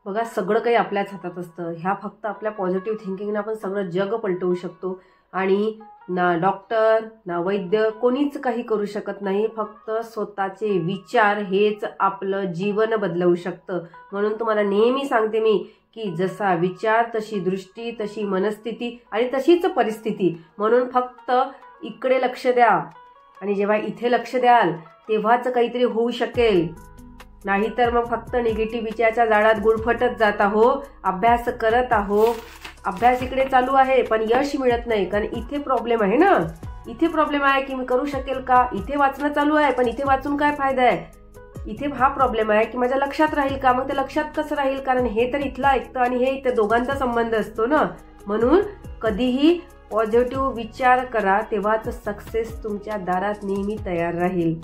बघा, सगळं काही आपल्याच हातात असतं. ह्या फक्त आपल्या पॉझिटिव्ह थिंकिंगने आपण सगळं जग पलटवू शकतो. आणि ना डॉक्टर ना वैद्य कोणीच काही करू शकत नाही. फक्त स्वतःचे विचार हेच आपलं जीवन बदलवू शकतं. म्हणून तुम्हाला नेहमी सांगते मी की जसा विचार तशी दृष्टी, तशी मनस्थिती आणि तशीच परिस्थिती. म्हणून फक्त इकडे लक्ष द्या आणि जेव्हा इथे लक्ष द्याल तेव्हाच काहीतरी होऊ शकेल. नाहीतर मग फक्त निगेटिव्ह विचाराच्या जाळ्यात गुरफटत जात आहो. अभ्यास करत आहो, अभ्यास इकडे चालू आहे पण यश मिळत नाही. कारण इथे प्रॉब्लेम आहे ना, इथे प्रॉब्लेम आहे की मी करू शकेल का. इथे वाचणं चालू आहे पण इथे वाचून काय फायदा आहे. इथे हा प्रॉब्लेम आहे की माझ्या लक्षात राहील का. मग ते लक्षात कसं राहील, कारण हे तर इथलं ऐकतं आणि हे इथे दोघांचा संबंध असतो ना. म्हणून कधीही पॉझिटिव्ह विचार करा, तेव्हाच सक्सेस तुमच्या दारात नेहमी तयार राहील.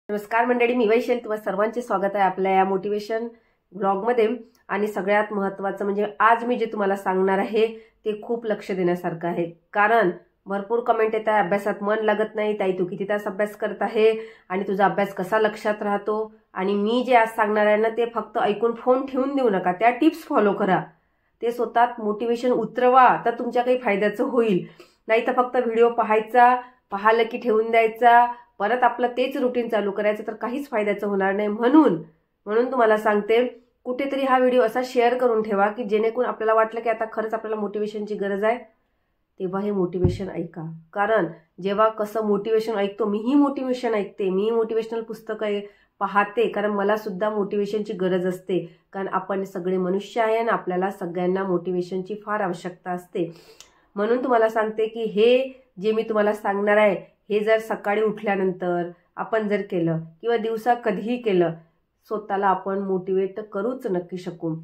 नमस्कार मंडळी, मी वैशाली, तुम्हा सर्वांचे स्वागत आहे आपल्या या मोटिवेशन ब्लॉगमध्ये. आणि सगळ्यात महत्त्वाचं म्हणजे आज मी जे तुम्हाला सांगणार आहे ते खूप लक्ष देण्यासारखं आहे. कारण भरपूर कमेंट येत आहे, अभ्यासात मन लागत नाही ताई, तू किती तास अभ्यास करत आहे आणि तुझा अभ्यास कसा लक्षात राहतो. आणि मी जे आज सांगणार आहे ना ते फक्त ऐकून फोन ठेवून देऊ नका, त्या टिप्स फॉलो करा. ते स्वतःत मोटिवेशन उतरवा तर तुमच्या काही फायद्याचं होईल. नाही तर फक्त व्हिडिओ पाहायचा, पाहिलं की ठेवून द्यायचा, परत आपलं तेच रुटीन चालू करायचं, तर काहीच फायद्याचं होणार नाही. म्हणून तुम्हाला सांगते, कुठेतरी हा व्हिडिओ असा शेअर करून ठेवा की जेणेकरून आपल्याला वाटलं की आता खरंच आपल्याला मोटिवेशनची गरज आहे, तेव्हा हे मोटिवेशन ऐका. कारण जेव्हा कसं मोटिवेशन ऐकतो, मीही मोटिवेशन ऐकते, मी मोटिवेशनल पुस्तकं पाहते, कारण मला सुद्धा मोटिवेशनची गरज असते. कारण आपण सगळे मनुष्य आहे आणि आपल्याला सगळ्यांना मोटिवेशनची फार आवश्यकता असते. म्हणून तुम्हाला सांगते की हे जे मी तुम्हाला सांगणार आहे हे जर सकाळी उठल्यानंतर आपण जर केलं किंवा दिवसा कधीही केलं, स्वतःला आपण मोटिवेट करूच नक्की शकू.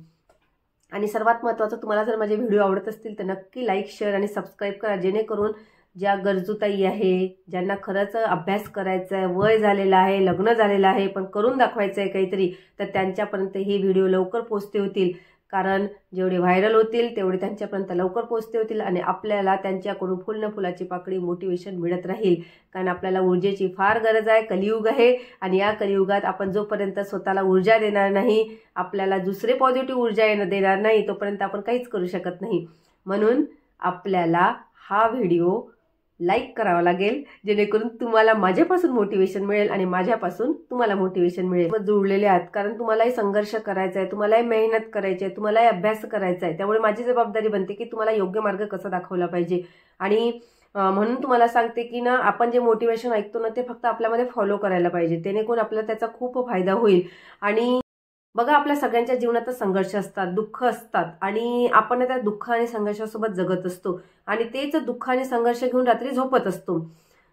आणि सर्वात महत्त्वाचं, तुम्हाला जर माझे व्हिडिओ आवडत असतील तर नक्की लाईक, शेअर आणि सबस्क्राईब करा. जेणेकरून ज्या गरजूताई आहे, ज्यांना खरंच अभ्यास करायचा आहे, वय झालेलं आहे, लग्न झालेलं आहे पण करून दाखवायचं आहे काहीतरी, तर त्यांच्यापर्यंत हे व्हिडिओ लवकर पोहोचते होतील. कारण जेवढे व्हायरल होतील तेवढे त्यांच्यापर्यंत लवकर पोहोचते होतील आणि आपल्याला त्यांच्याकडून फुल न फुलाची पाकळी मोटिवेशन मिळत राहील. कारण आपल्याला ऊर्जेची फार गरज आहे. कलियुग आहे आणि या कलियुगात आपण जोपर्यंत स्वतःला ऊर्जा देणार नाही, आपल्याला दुसरे पॉझिटिव्ह ऊर्जा देणार नाही, तोपर्यंत आपण काहीच करू शकत नाही. म्हणून आपल्याला हा व्हिडिओ लाईक करावा लागेल, जेणेकरून तुम्हाला माझ्यापासून मोटिवेशन मिळेल आणि माझ्यापासून तुम्हाला मोटिवेशन मिळेल. जुळलेले आहात, कारण तुम्हालाही संघर्ष करायचा आहे, तुम्हालाही मेहनत करायची आहे, तुम्हालाही अभ्यास करायचा आहे. त्यामुळे माझी जबाबदारी बनते की तुम्हाला योग्य मार्ग कसा दाखवला पाहिजे. आणि म्हणून तुम्हाला सांगते की ना, आपण जे मोटिवेशन ऐकतो ना ते फक्त आपल्यामध्ये फॉलो करायला पाहिजे, जेणेकरून आपल्याला त्याचा खूप फायदा होईल. आणि बघा, आपल्या सगळ्यांच्या जीवनातच संघर्ष असतात, दुःख असतात आणि आपण त्या दुःख आणि संघर्षासोबत जगत असतो आणि तेच दुःख आणि संघर्ष घेऊन रात्री झोपत असतो.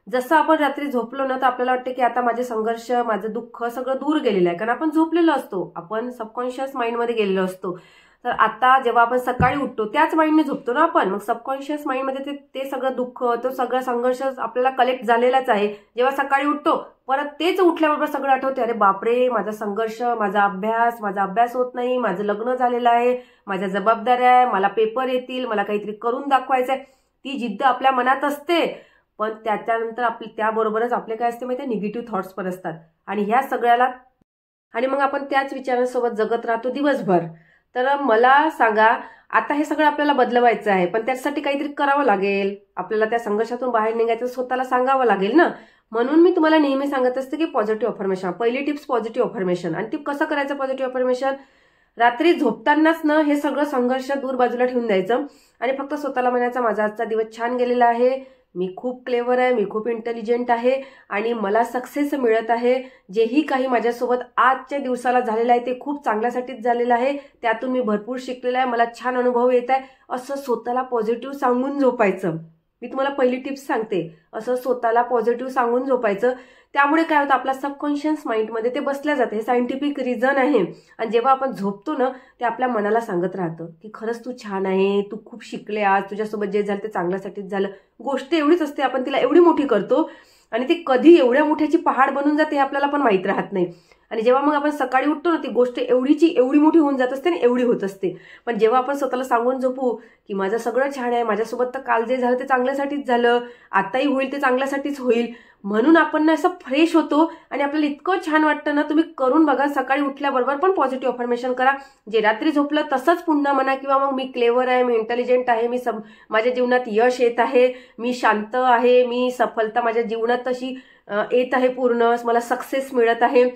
जसं आपण रात्री झोपलो ना तर आपल्याला वाटतं की आता माझे संघर्ष, माझं दुःख सगळं दूर गेलेलं आहे, कारण आपण झोपलेलो असतो, आपण सबकॉन्शियस माइंडमध्ये गेलेलो असतो. तर आता जेव्हा आपण सकाळी उठतो त्याच माइंडने झोपतो ना आपण, मग सबकॉन्शियस माइंडमध्ये ते सगळं दुःख, तो सगळा संघर्ष आपल्याला कलेक्ट झालेलाच आहे. जेव्हा सकाळी उठतो परत तेच उठल्याबरोबर सगळं आठवते, अरे बापरे, माझा संघर्ष, माझा अभ्यास होत नाही, माझं लग्न झालेलं आहे, माझ्या जबाबदाऱ्या आहे, मला पेपर येतील, मला काहीतरी करून दाखवायचं आहे. ती जिद्द आपल्या मनात असते, पण त्याच्यानंतर त्याबरोबरच आपले काय असते माहिती आहे, निगेटिव्ह थॉट्स पण असतात. आणि ह्या सगळ्याला आणि मग आपण त्याच विचारांसोबत जगत राहतो दिवसभर. तर मला सांगा, आता हे सगळं आपल्याला बदलवायचं आहे, पण त्यासाठी काहीतरी करावं लागेल. आपल्याला त्या संघर्षातून बाहेर निघायचं, स्वतःला सांगावं लागेल ना. म्हणून मी तुम्हाला नेहमी सांगत असते की पॉझिटिव्ह अफर्मेशन, पहिली टिप्स पॉझिटिव्ह अफर्मेशन. आणि ती कसं करायचं पॉझिटिव्ह अफर्मेशन, रात्री झोपतानाच ना हे सगळं संघर्ष दूर बाजूला ठेवून द्यायचं आणि फक्त स्वतःला म्हणायचं, माझा आजचा दिवस छान गेलेला आहे, मी खूप क्लेवर आहे, मी खूप इंटेलिजंट आहे आणि मला सक्सेस मिळत आहे. जेही काही माझ्यासोबत आजच्या दिवसाला झालेलं आहे ते खूप चांगल्यासाठीच झालेलं आहे, त्यातून मी भरपूर शिकलेला आहे, मला छान अनुभव येत आहे, असं स्वतःला पॉझिटिव्ह सांगून झोपायचं. मी तुम्हाला पहिली टिप्स सांगते, असं स्वतःला पॉझिटिव्ह सांगून झोपायचं. त्यामुळे काय होतं, आपल्या सबकॉन्शियस माइंडमध्ये ते बसल्या जाते. हे सायंटिफिक रिझन आहे. आणि जेव्हा आपण झोपतो ना ते आपल्या मनाला सांगत राहतं की खरंच तू छान आहे, तू खूप शिकले, आज तुझ्यासोबत जे झालं ते चांगल्यासाठीच झालं. गोष्ट एवढीच असते, आपण तिला एवढी मोठी करतो आणि ती कधी एवढ्या मोठ्याची पहाड बनून जाते हे आपल्याला पण माहीत राहत नाही. आणि जेव्हा मग आपण सकाळी उठतो ना, ती गोष्ट एवढीची एवढी मोठी होऊन जात असते आणि एवढी होत असते. पण जेव्हा आपण स्वतःला सांगून झोपू की माझं सगळं छान आहे, माझ्यासोबत तर काल जे झालं ते चांगल्यासाठीच झालं, आताही होईल ते चांगल्यासाठीच होईल, म्हणून आपण ना असं फ्रेश होतो आणि आपल्याला इतकं छान वाटतं ना. तुम्ही करून बघा, सकाळी उठल्याबरोबर पण पॉझिटिव्ह अफर्मेशन करा. जे रात्री झोपलं तसंच पुन्हा म्हणा, किंवा मग मी क्लेवर आहे, मी इंटेलिजंट आहे, माझ्या जीवनात यश येत आहे, मी शांत आहे, मी सफलता माझ्या जीवनात तशी येत आहे, पूर्ण मला सक्सेस मिळत आहे.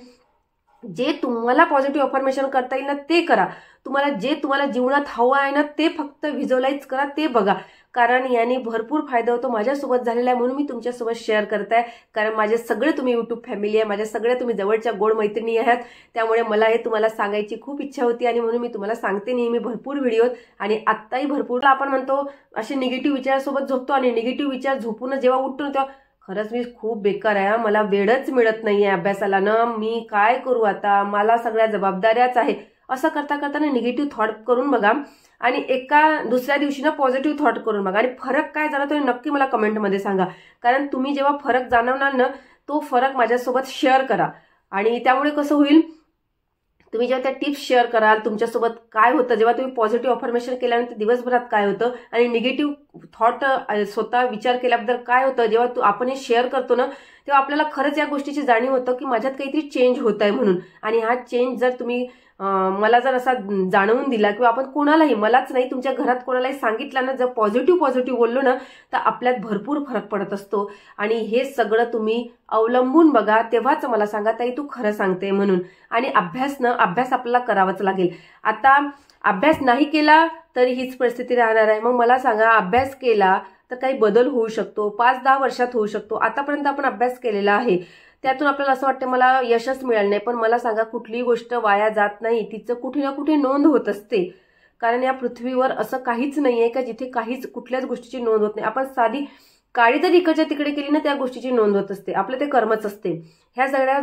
जे तुम्हाला पॉझिटिव्ह अफर्मेशन करता येईल ना ते करा. तुम्हाला जीवनात हवं आहे ना ते फक्त व्हिज्युअलाइज करा, ते बघा. कारण याने भरपूर फायदा होतो. माझ्यासोबत झालेला आहे म्हणून मी तुमच्यासोबत शेअर करताय. कारण माझे सगळे तुम्ही युट्यूब फॅमिली आहे, माझ्या सगळ्या तुम्ही जवळच्या गोड मैत्रिणी आहात. त्यामुळे मला हे तुम्हाला सांगायची खूप इच्छा होती आणि म्हणून मी तुम्हाला सांगते नेहमी भरपूर व्हिडिओत. आणि आत्ताही भरपूर आपण म्हणतो असे निगेटिव्ह विचारासोबत झोपतो आणि निगेटिव्ह विचार झोपून जेव्हा उठतो तेव्हा खरंच मी खूप बेकार आहे, मला वेळच मिळत नाहीये अभ्यासाला ना, मी काय करू आता, मला सगळ्या जबाबदाऱ्याच आहे, असं करता करताना निगेटिव्ह थॉट करून बघा. आणि दुसऱ्या दिवशी ना पॉझिटिव्ह थॉट करून बघा. आणि फरक काय झाला तो नक्की मला कमेंटमध्ये सांगा. कारण तुम्ही जेव्हा फरक जाणवणार ना, तो फरक माझ्यासोबत शेअर करा. आणि त्यामुळे कसं होईल, तुम्ही जेव्हा त्या टिप्स शेअर कराल, तुमच्यासोबत काय होतं, जेव्हा तुम्ही पॉझिटिव्ह अफर्मेशन केल्यानंतर दिवसभरात काय होतं आणि निगेटिव्ह थॉट स्वतः विचार केल्याबद्दल काय होतं, जेव्हा आपण हे शेअर करतो ना, तेव्हा आपल्याला खरंच या गोष्टीची जाणीव होतं की माझ्यात काहीतरी चेंज होत आहे म्हणून. आणि हा चेंज जर तुम्ही मला जर असा जाणवून दिला, किंवा आपण कोणालाही, मलाच नाही तुमच्या घरात कोणालाही सांगितलं ना, जर पॉझिटिव्ह बोललो ना, तर आपल्यात भरपूर फरक पडत असतो. आणि हे सगळं तुम्ही अवलंबून बघा, तेव्हाच मला सांगा ताई तू खरं सांगते म्हणून. आणि अभ्यास आपल्याला करावाच लागेल. आता अभ्यास नाही केला तरी हीच परिस्थिती राहणार आहे. मग मला सांगा, अभ्यास केला तर काही बदल होऊ शकतो, 5-10 वर्षात होऊ शकतो. आतापर्यंत आपण अभ्यास केलेला आहे, त्यातून आपल्याला असं वाटतं मला यशच मिळालं नाही. पण मला सांगा, कुठलीही गोष्ट वाया जात नाही, तिचं कुठे ना कुठे नोंद होत असते. कारण या पृथ्वीवर असं काहीच नाहीये का जिथे कुठल्याच गोष्टीची नोंद होत नाही. आपण साधी काळी जर इकडच्या तिकडे केली ना, त्या गोष्टीची नोंद होत असते. आपलं ते कर्मच असते. ह्या सगळ्या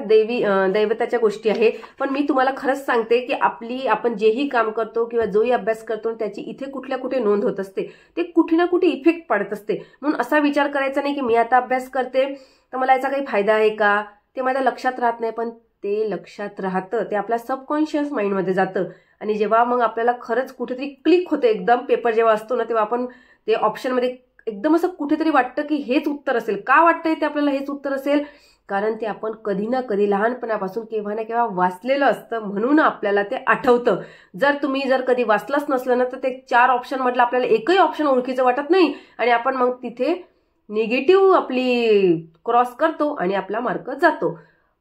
दैवताच्या गोष्टी आहे. पण मी तुम्हाला खरंच सांगते की आपण जेही काम करतो किंवा जोही अभ्यास करतो त्याची इथे कुठे नोंद होत असते. ते कुठे ना कुठे इफेक्ट पडत असते. म्हणून असा विचार करायचा नाही की मी आता अभ्यास करते तर मला याचा काही फायदा आहे का, ते माझ्या लक्षात राहत नाही. पण ते लक्षात राहतं, ते आपल्या सबकॉन्शियस माइंडमध्ये जातं. आणि जेव्हा मग आपल्याला खरंच कुठेतरी क्लिक होतं, एकदम पेपर जेव्हा असतो ना, तेव्हा आपण ते ऑप्शनमध्ये एकदम असं कुठेतरी वाटतं की हेच उत्तर असेल. का वाटतंय ते आपल्याला हेच उत्तर असेल? कारण ते आपण कधी ना कधी लहानपणापासून केव्हा ना केव्हा वाचलेलं असतं, म्हणून आपल्याला ते आठवतं. जर कधी वाचलंच नसलं ना, तर ते 4 ऑप्शन मधलं आपल्याला एकही ऑप्शन ओळखीचं वाटत नाही आणि आपण मग तिथे निगेटिव्ह आपली क्रॉस करतो आणि आपला मार्क जातो.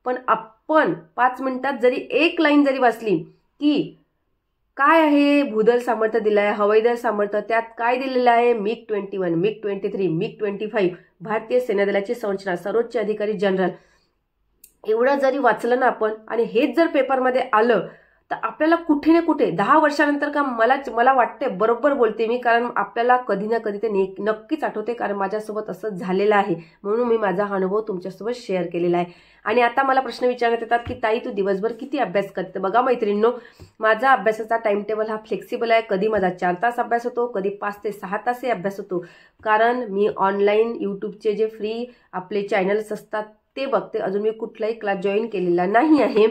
पण आपण 5 मिनिटात जरी एक लाईन जरी वाचली की काय आहे, भूदल सामर्थ्य दिलं आहे, हवाईदल सामर्थ्य, त्यात काय दिलेलं आहे, MiG-21, MiG-23, MiG-25, भारतीय सेनादलाची संरचना, सर्वोच्च अधिकारी जनरल, एवढं जरी वाचलं ना आपण आणि हेच जर पेपरमध्ये आलं तर आपल्याला कुठे ना कुठे 10 वर्षानंतर का मला वाटते, बरोबर बोलते मी, कारण आपल्याला कधी ना कधी ते नक्कीच आठवते. कारण माझ्यासोबत असं झालेलं आहे, म्हणून मी माझा अनुभव तुमच्यासोबत शेअर केलेला आहे. आणि आता मला प्रश्न विचारण्यात येतात की ताई तू दिवसभर किती अभ्यास करते? बघा मैत्रिणींनो, माझा अभ्यासाचा टाइम टेबल हा फ्लेक्सिबल आहे. कधी माझा 4 तास अभ्यास होतो, कधी 5 ते 6 तासही अभ्यास होतो. कारण मी ऑनलाईन यूट्यूबचे जे फ्री आपले चॅनल्स असतात ते बघते. अजून मी कुठलाही क्लास जॉईन केलेला नाही आहे.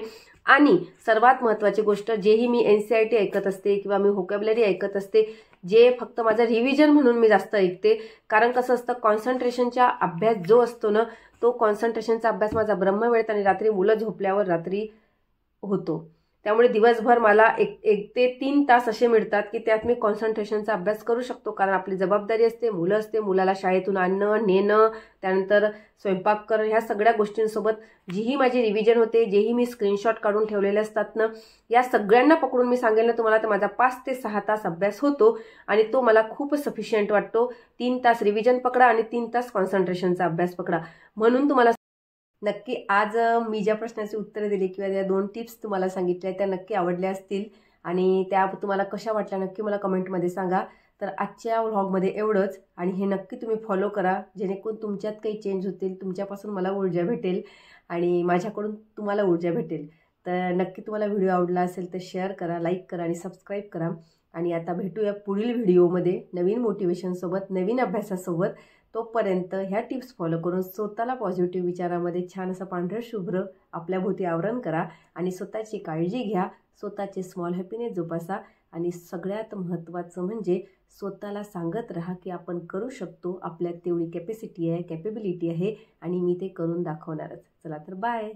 आणि सर्वात महत्त्वाची गोष्ट, जेही मी NCERT ऐकत असते किंवा मी व्होकॅब्युलरी ऐकत असते, जे फक्त माझं रिव्हिजन म्हणून मी जास्त ऐकते. कारण कसं असतं, कॉन्सन्ट्रेशनचा अभ्यास जो असतो ना, तो कॉन्सन्ट्रेशनचा अभ्यास माझा ब्रह्मवेळेत आणि रात्री मुलं झोपल्यावर रात्री होतो. त्यामुळे दिवसभर मला 1 ते 3 तास असे मिळतात की त्यात मी कॉन्सन्ट्रेशनचा अभ्यास करू शकतो. कारण आपली जबाबदारी असते, मुलं असते, मुलाला शाळेतून आणणं नेणं, त्यानंतर स्वयंपाक करणं, ह्या सगळ्या गोष्टींसोबत जीही माझी रिव्हिजन होते, जेही मी स्क्रीनशॉट काढून ठेवलेले असतात ना, या सगळ्यांना पकडून मी सांगेल ना तुम्हाला, तर माझा 5 ते 6 तास अभ्यास होतो आणि तो मला खूप सफिशियंट वाटतो. 3 तास रिव्हिजन पकडा आणि 3 तास कॉन्सन्ट्रेशनचा अभ्यास पकडा. म्हणून तुम्हाला नक्की आज मी ज्या प्रश्नाची उत्तरे दिली किंवा ज्या 2 टिप्स तुम्हाला सांगितल्या त्या नक्की आवडल्या असतील आणि त्या तुम्हाला कशा वाटल्या नक्की मला कमेंटमध्ये सांगा. तर आजच्या व्लॉगमध्ये एवढंच आणि हे नक्की तुम्ही फॉलो करा, जेणेकरून तुमच्यात काही चेंज होतील, तुमच्यापासून मला ऊर्जा भेटेल आणि माझ्याकडून तुम्हाला ऊर्जा भेटेल. तर नक्की तुम्हाला व्हिडिओ आवडला असेल तर शेअर करा, लाईक करा आणि सबस्क्राईब करा. आणि आता भेटूया पुढील व्हिडिओमध्ये नवीन मोटिवेशनसोबत, नवीन अभ्यासासोबत. तोपर्यंत ह्या टिप्स फॉलो करून स्वतःला पॉझिटिव्ह विचारामध्ये छान असं पांढरं शुभ्र आपल्याभोवती आवरण करा आणि स्वतःची काळजी घ्या, स्वतःचे स्मॉल हॅपीनेस जोपासा आणि सगळ्यात महत्त्वाचं म्हणजे स्वतःला सांगत राहा की आपण करू शकतो, आपल्यात तेवढी कॅपॅसिटी आहे, कॅपेबिलिटी आहे आणि मी ते करून दाखवणारच. चला तर बाय.